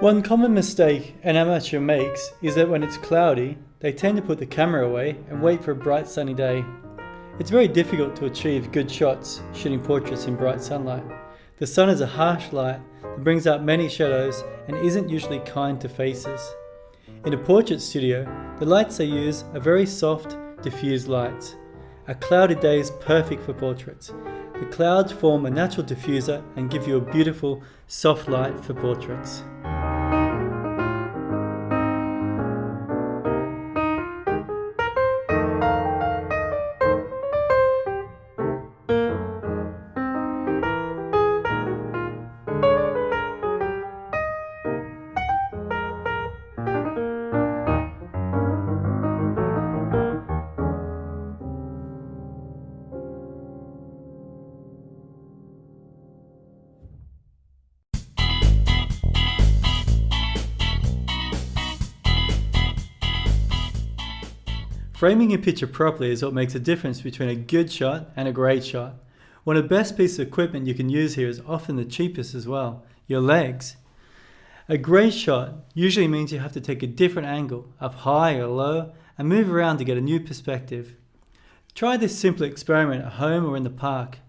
One common mistake an amateur makes is that when it's cloudy, they tend to put the camera away and wait for a bright sunny day. It's very difficult to achieve good shots shooting portraits in bright sunlight. The sun is a harsh light that brings out many shadows and isn't usually kind to faces. In a portrait studio, the lights they use are very soft, diffused lights. A cloudy day is perfect for portraits. The clouds form a natural diffuser and give you a beautiful, soft light for portraits. Framing your picture properly is what makes a difference between a good shot and a great shot. One of the best pieces of equipment you can use here is often the cheapest as well, your legs. A great shot usually means you have to take a different angle, up high or low, and move around to get a new perspective. Try this simple experiment at home or in the park.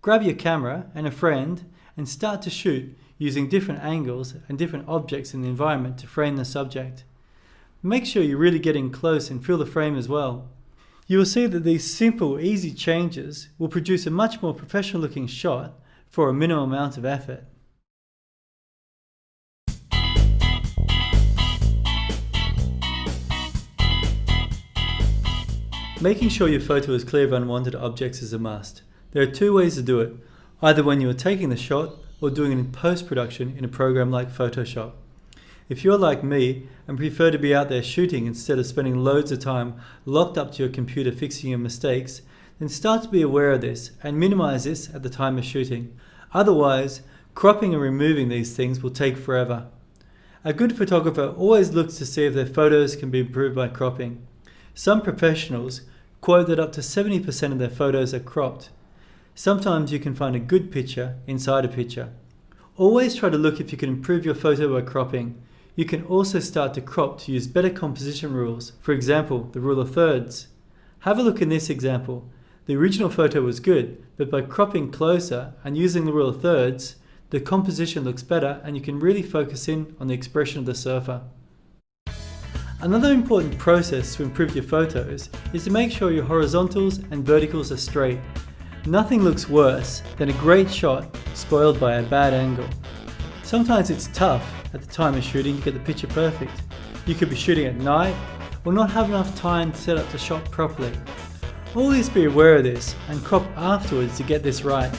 Grab your camera and a friend and start to shoot using different angles and different objects in the environment to frame the subject. Make sure you're really getting close and feel the frame as well. You will see that these simple, easy changes will produce a much more professional looking shot for a minimal amount of effort. Making sure your photo is clear of unwanted objects is a must. There are two ways to do it, either when you are taking the shot or doing it in post-production in a program like Photoshop. If you're like me and prefer to be out there shooting instead of spending loads of time locked up to your computer fixing your mistakes, then start to be aware of this and minimize this at the time of shooting. Otherwise, cropping and removing these things will take forever. A good photographer always looks to see if their photos can be improved by cropping. Some professionals quote that up to 70% of their photos are cropped. Sometimes you can find a good picture inside a picture. Always try to look if you can improve your photo by cropping. You can also start to crop to use better composition rules, for example, the rule of thirds. Have a look in this example. The original photo was good, but by cropping closer and using the rule of thirds, the composition looks better and you can really focus in on the expression of the surfer. Another important process to improve your photos is to make sure your horizontals and verticals are straight. Nothing looks worse than a great shot spoiled by a bad angle. Sometimes it's tough at the time of shooting to get the picture perfect. You could be shooting at night or not have enough time to set up the shot properly. Always be aware of this and crop afterwards to get this right.